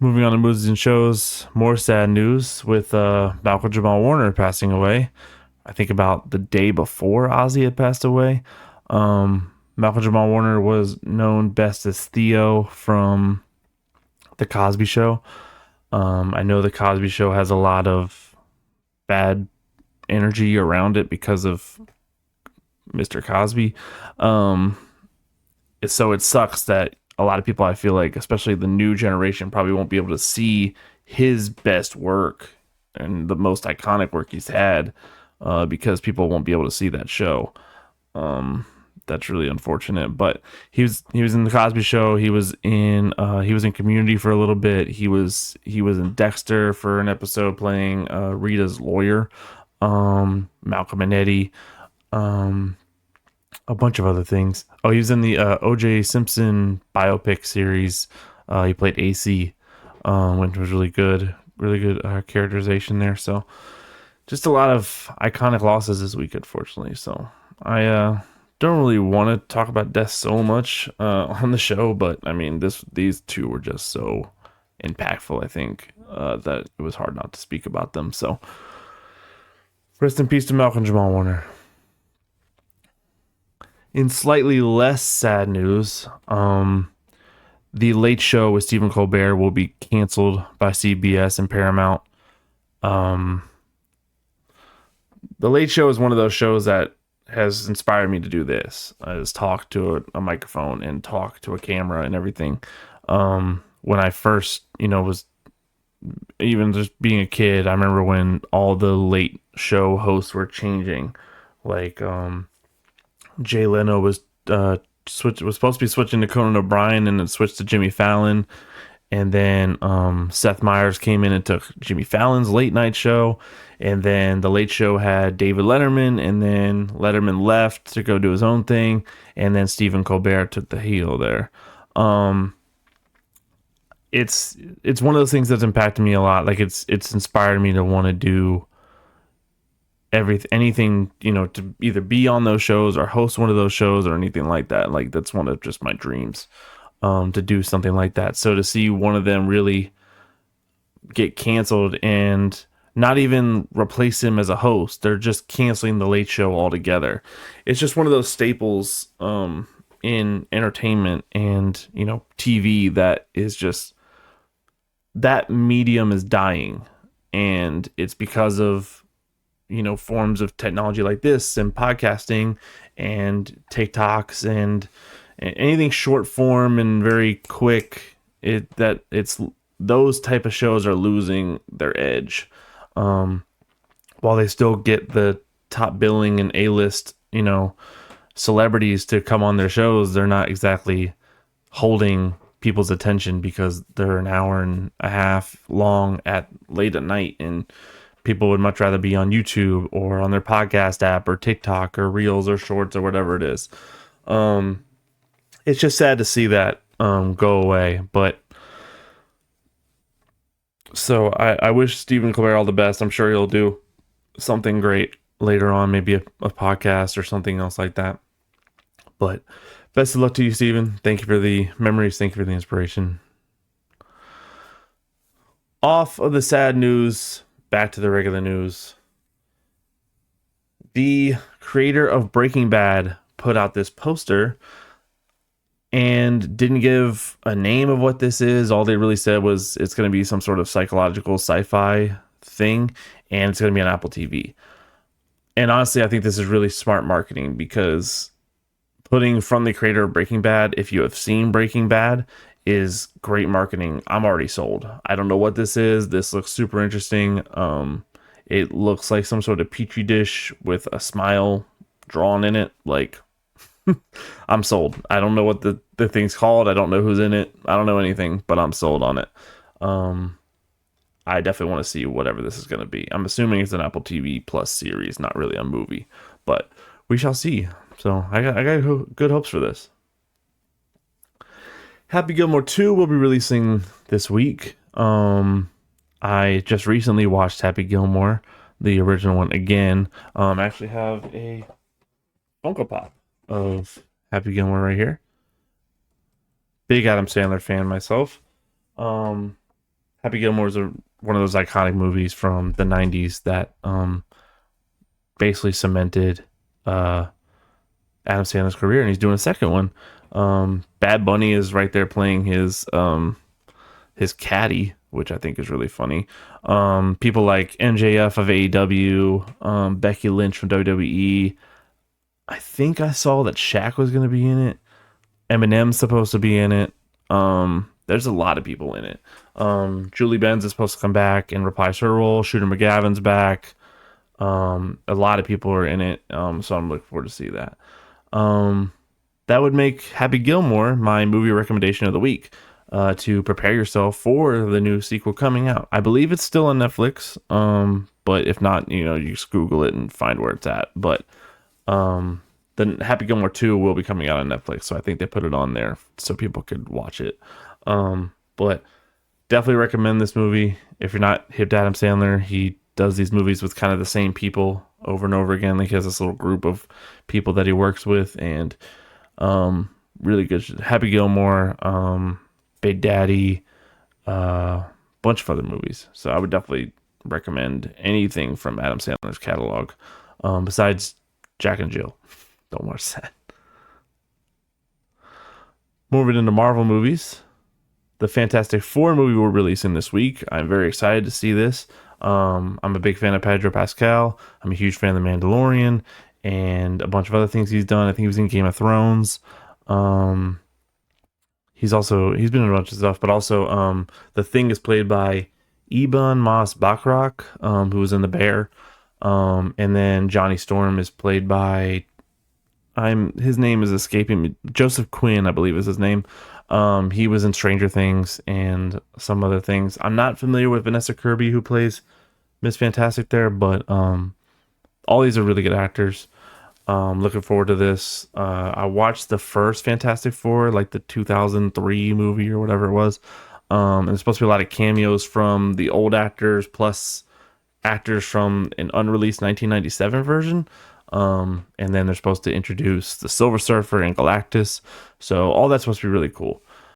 Moving on to movies and shows, more sad news with Malcolm Jamal Warner passing away. I think about the day before Ozzy had passed away. Malcolm Jamal Warner was known best as Theo from The Cosby Show. I know The Cosby Show has a lot of bad energy around it because of Mr. Cosby. Um, so it sucks that a lot of people, I feel like, especially the new generation, probably won't be able to see his best work and the most iconic work he's had because people won't be able to see that show. That's really unfortunate. But he was in the Cosby Show. He was in Community for a little bit. He was in Dexter for an episode playing Rita's lawyer, Malcolm and Eddie. Um, a bunch of other things. Oh, he was in the O.J. Simpson biopic series. He played AC, which was really good characterization there. So, just a lot of iconic losses this week, unfortunately. So, I don't really want to talk about death so much on the show, but I mean, these two were just so impactful. I think that it was hard not to speak about them. So, rest in peace to Malcolm Jamal Warner. In slightly less sad news, the Late Show with Stephen Colbert will be canceled by CBS and Paramount. Um, the Late Show is one of those shows that has inspired me to do this. Is talk to a microphone and talk to a camera and everything. When I first, was even just being a kid, I remember when all the Late Show hosts were changing, like Jay Leno was supposed to be switching to Conan O'Brien and then switched to Jimmy Fallon. And then Seth Meyers came in and took Jimmy Fallon's late night show. And then the Late Show had David Letterman, and then Letterman left to go do his own thing. And then Stephen Colbert took the heel there. It's one of those things that's impacted me a lot. Like it's inspired me to want to do anything, to either be on those shows or host one of those shows or anything like that. Like that's one of just my dreams, to do something like that. So to see one of them really get canceled and not even replace him as a host, they're just canceling the Late Show altogether. It's just one of those staples in entertainment and TV that is just, that medium is dying, and it's because of forms of technology like this and podcasting and TikToks and anything short form and very quick. It's those type of shows are losing their edge. While they still get the top billing and A-list, celebrities to come on their shows, they're not exactly holding people's attention because they're an hour and a half long at late at night, and people would much rather be on YouTube or on their podcast app or TikTok or Reels or Shorts or whatever it is. It's just sad to see that go away. But so I wish Stephen Colbert all the best. I'm sure he'll do something great later on, maybe a podcast or something else like that. But best of luck to you, Stephen. Thank you for the memories. Thank you for the inspiration. Off of the sad news, back to the regular news. The creator of Breaking Bad put out this poster and didn't give a name of what this is. All they really said was it's going to be some sort of psychological sci-fi thing, and it's going to be on Apple TV. And honestly, I think this is really smart marketing, because putting from the creator of Breaking Bad, if you have seen Breaking Bad, is great marketing. I'm already sold. I don't know what this is. This looks super interesting. It looks like some sort of petri dish with a smile drawn in it. Like, I'm sold. I don't know what the thing's called. I don't know who's in it. I don't know anything, but I'm sold on it. I definitely want to see whatever this is going to be. I'm assuming it's an Apple TV Plus series, not really a movie, but we shall see. So I got good hopes for this. Happy Gilmore 2 will be releasing this week. I just recently watched Happy Gilmore, the original one, again. I actually have a Funko Pop of Happy Gilmore right here. Big Adam Sandler fan myself. Happy Gilmore is one of those iconic movies from the '90s that basically cemented uh, Adam Sandler's career, and he's doing a second one. Bad Bunny is right there playing his caddy, which I think is really funny. People like MJF of AEW, Becky Lynch from WWE. I think I saw that Shaq was going to be in it. Eminem's supposed to be in it. There's a lot of people in it. Julie Benz is supposed to come back and reprise her role. Shooter McGavin's back. A lot of people are in it. So I'm looking forward to see that. That would make Happy Gilmore my movie recommendation of the week. To prepare yourself for the new sequel coming out. I believe it's still on Netflix. But if not, you just Google it and find where it's at. But the Happy Gilmore 2 will be coming out on Netflix, so I think they put it on there so people could watch it. But definitely recommend this movie if you're not hip to Adam Sandler. He does these movies with kind of the same people over and over again. Like he has this little group of people that he works with, and really good. Happy Gilmore, Big Daddy, bunch of other movies. So I would definitely recommend anything from Adam Sandler's catalog, besides Jack and Jill. Don't watch that. Moving into Marvel movies, the Fantastic Four movie we're releasing this week. I'm very excited to see this. I'm a big fan of Pedro Pascal. I'm a huge fan of The Mandalorian and a bunch of other things he's done. I think he was in Game of Thrones. He's been in a bunch of stuff, but also the Thing is played by Ebon Moss-Bachrach, who was in The Bear. And then Johnny Storm is played by his name is escaping me. Joseph Quinn, I believe is his name. He was in Stranger Things and some other things. I'm not familiar with Vanessa Kirby, who plays Miss Fantastic there, but all these are really good actors. Looking forward to this. I watched the first Fantastic Four, like the 2003 movie or whatever it was. And there's supposed to be a lot of cameos from the old actors plus actors from an unreleased 1997 version. And then they're supposed to introduce the Silver Surfer and Galactus. So all that's supposed to be really cool.